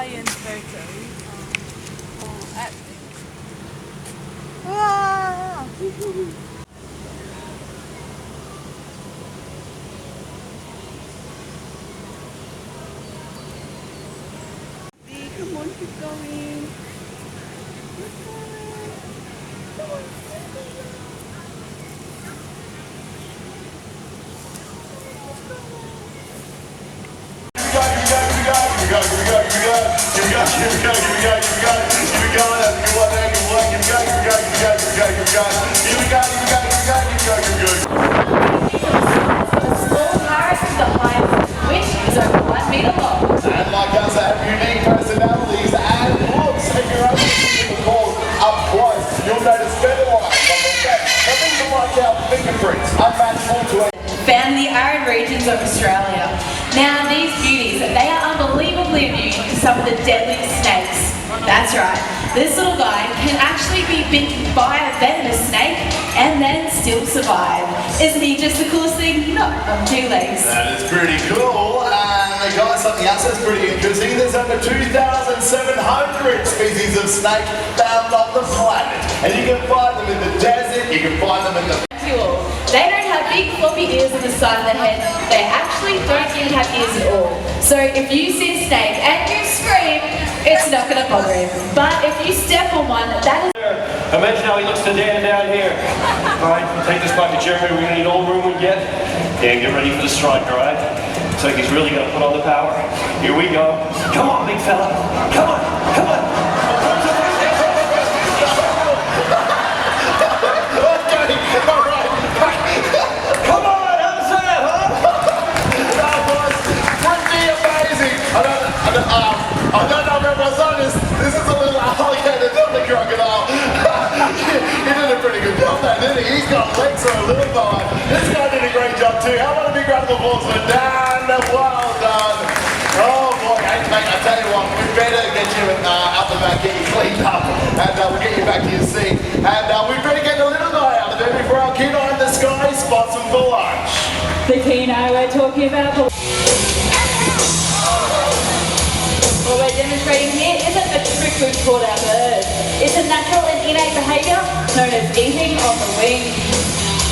lion photos at wow. Come on, keep going. Come on. Which is over 1 metre long. And like us, have unique personalities and looks. If you're able to see the balls up close, you'll notice feather lines on the back. Nothing to like our fingerprints, unmatchable to a Found in the arid regions of Australia. Now these beauties, they are unbelievably immune to some of the deadliest snakes. That's right, this little guy can actually be bitten by a venomous snake and then still survive. Isn't he just the coolest thing? No, on 2 legs. That is pretty cool. And guys, something else that's pretty interesting. There's over 2,700 species of snake found on the planet. And you can find them in the desert, you can find them in the... They don't have big floppy ears on the side of the head. They actually don't even have ears at all. So if you see a snake and you scream, it's not going to bother him. But if you step on one, that is... Imagine how he looks to Dan down here. Alright, take this bucket, Jeremy. We're going to need all the room we get. And get ready for the strike, alright? Looks like he's really going to put on the power. Here we go. Come on, big fella. Come on, come on. I don't know if everyone's honest, this is a little alligator, not the crocodile. He did a pretty good job there, didn't he? He's got legs for a little guy. This guy did a great job too. How about a big round of applause for Dan? Well done. Oh boy, hey mate, I tell you what, we better get you out the back, get you cleaned up, and we'll get you back to your seat. And we better get the little guy out of there before our kid in the sky spots him for lunch. The kino we're talking about. What we're demonstrating here isn't a trick we've taught our birds. It's a natural and innate behaviour known as eating on the wing.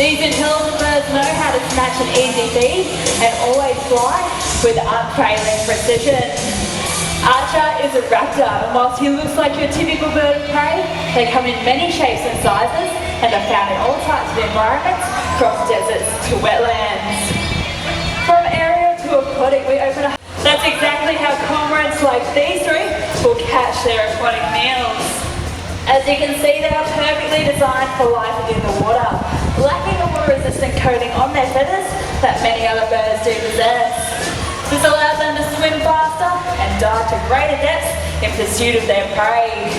These intelligent birds know how to snatch an easy feed and always fly with unfailing precision. Archer is a raptor, and whilst he looks like your typical bird of prey, they come in many shapes and sizes and are found in all types of environments, from deserts to wetlands. From aerial to aquatic, we open a... That's exactly how cormorants like these three will catch their aquatic meals. As you can see, they are perfectly designed for life within the water, lacking the water-resistant coating on their feathers that many other birds do possess. This allows them to swim faster and dive to greater depths in pursuit of their prey.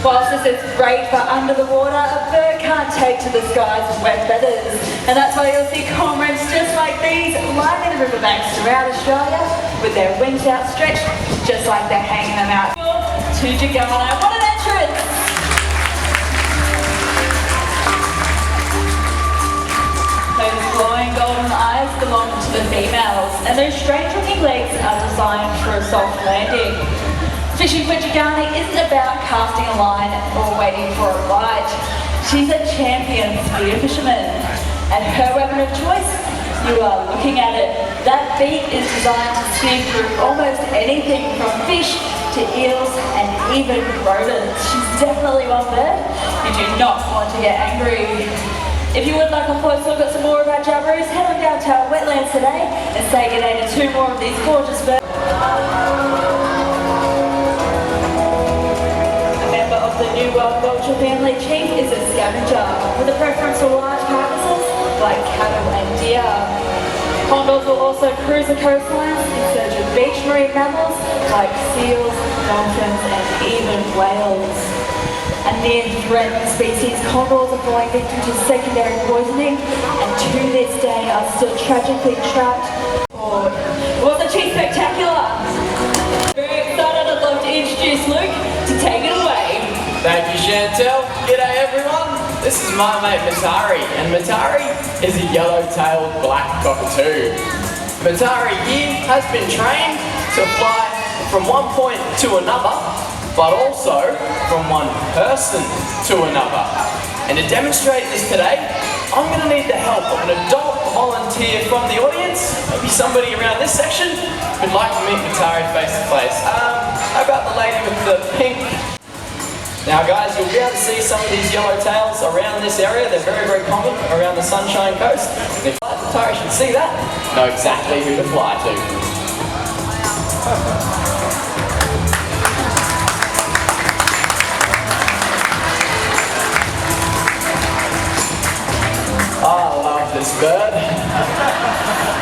Whilst this is great for under the water, a bird can't take to the skies with wet feathers. And that's why you'll see cormorants just like these lining the riverbanks throughout Australia with their wings outstretched, just like they're hanging them out. To Jimila, what an entrance! Those glowing golden eyes belong to the females, and those strange-looking legs are designed for a soft landing. Fishing for Jimila isn't about casting a line or waiting for a bite. She's a champion spear fisherman, and her weapon of choice, you are looking at it. That beak is designed to spear through almost anything from fish to eels and even rodents. She's definitely one bird you do not want to get angry. If you would like a close look at some more of our jabberoos, head on down to our wetlands today and say good day to 2 more of these gorgeous birds. The New World Vulture family chief is a scavenger with a preference for large carcasses like cattle and deer. Condors will also cruise the coastlines in search of beach marine mammals like seals, dolphins and even whales. A near threatened species, condors are falling victim to secondary poisoning and to this day are still tragically trapped. Wasn't she spectacular? Very excited, I'd love to introduce Luke to take it away. Thank you, Chantel. G'day everyone. This is my mate Matari, and Matari is a yellow-tailed black cockatoo. Matari here has been trained to fly from one point to another, but also from one person to another. And to demonstrate this today, I'm going to need the help of an adult volunteer from the audience, maybe somebody around this section who'd like to meet Matari face to face. How about the lady with the pink? Now guys, you'll be able to see some of these yellow tails around this area. They're very, very common around the Sunshine Coast. And if Matari should see that, know exactly who to fly to. I love this bird.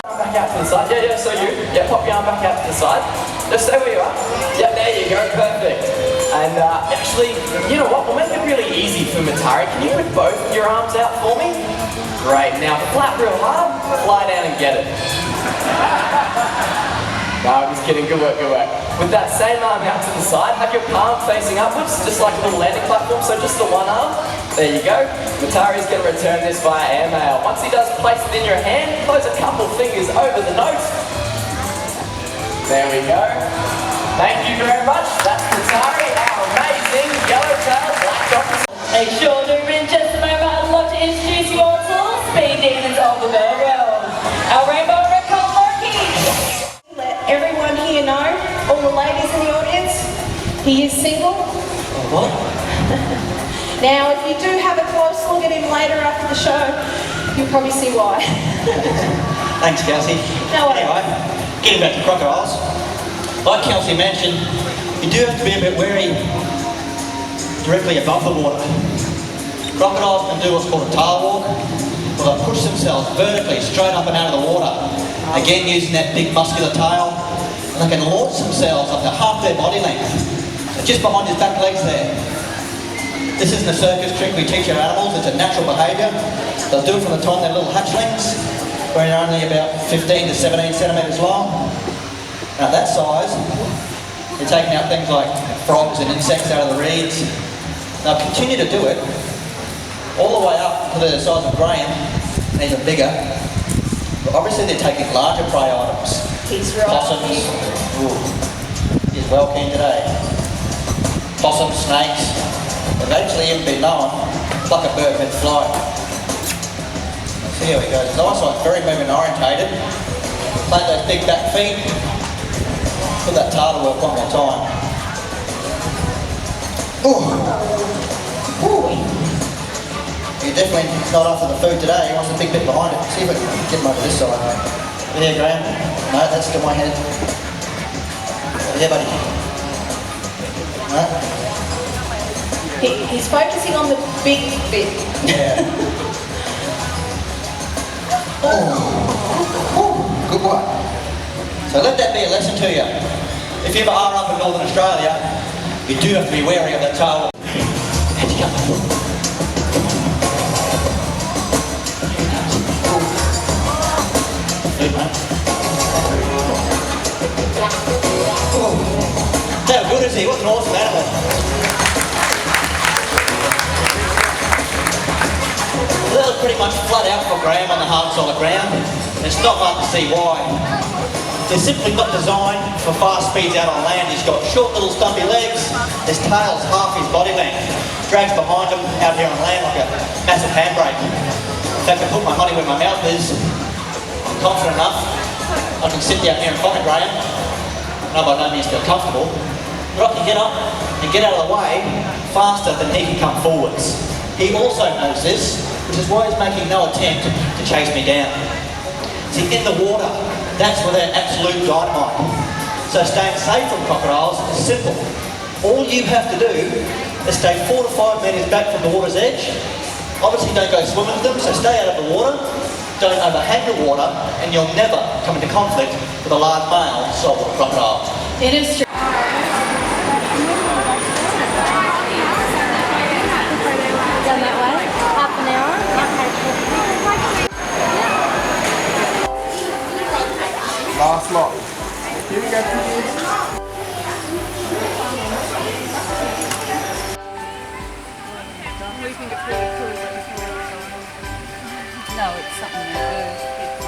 Back out to the side. Yeah, so you. Yeah, pop your arm back out to the side. Just stay where you are. Yeah, there you go. Perfect. And actually, you know what? We'll make it really easy for Matari. Can you put both your arms out for me? Great. Now flap real hard. Fly down and get it. No, I'm just kidding. Good work, good work. With that same arm out to the side, have your palm facing upwards, just like a little landing platform, so just the one arm. There you go. Matari's going to return this via airmail. Once he does, place it in your hand, close a couple fingers over the note. There we go. Thank you very much. That's Matari, our amazing yellow-tailed black dog. Hey, sure do. In just a moment, I'd love to introduce you all to the speed demons of the bird world. Our rainbow red-collared monkeys. Let everyone here know, all the ladies in the audience, he is single. What? Now, if you do have a close look at him later after the show, you'll probably see why. Thanks, Kelsey. No worries. Anyway, getting back to crocodiles. Like Kelsey mentioned, you do have to be a bit wary directly above the water. Crocodiles can do what's called a tail walk, where they push themselves vertically straight up and out of the water. Again, using that big muscular tail, and they can launch themselves up to half their body length. So just behind his back legs there. This isn't a circus trick we teach our animals, it's a natural behaviour. They'll do it from the time they're little hatchlings, when they're only about 15 to 17 centimetres long. Now at that size, they're taking out things like frogs and insects out of the reeds. They'll continue to do it all the way up to the size of Graham, and even bigger. But obviously they're taking larger prey items. He's right. Possums. Ooh, he's well keen today. Possums, snakes. They've actually even been known to pluck a bird mid-flight. See how he goes. His eyesight's very movement orientated. Plant those big back feet. Put that tail to work one more time. Ooh. He definitely not after the food today. He wants a big bit behind it. See if I can get him over this side. There, Graham. No, that's still my head. Over here, buddy. No. He's focusing on the big bit. Yeah. Good one. So let that be a lesson to you. If you ever are up in Northern Australia, you do have to be wary of that tail. How good is he? What an awesome animal. That was pretty much flat out for Graham on the hard solid ground. It's not hard to see why. They're simply not designed for fast speeds out on land. He's got short little stumpy legs. His tail's half his body length. Drags behind him out here on land like a massive handbrake. In fact, I put my money where my mouth is. I'm confident enough. I can sit down here in front of Graham. No, by no means feel comfortable. But I can get up and get out of the way faster than he can come forwards. He also knows this, which is why he's making no attempt to chase me down. See, in the water, that's where they're absolute dynamite. So staying safe from crocodiles is simple. All you have to do is stay 4 to 5 metres back from the water's edge. Obviously don't go swimming with them, so stay out of the water. Don't overhang the water, and you'll never come into conflict with a large male saltwater crocodile. It is true. Down that way, half an hour. Last lot. Here we go, please. We think it's really cool. No, it's something to do.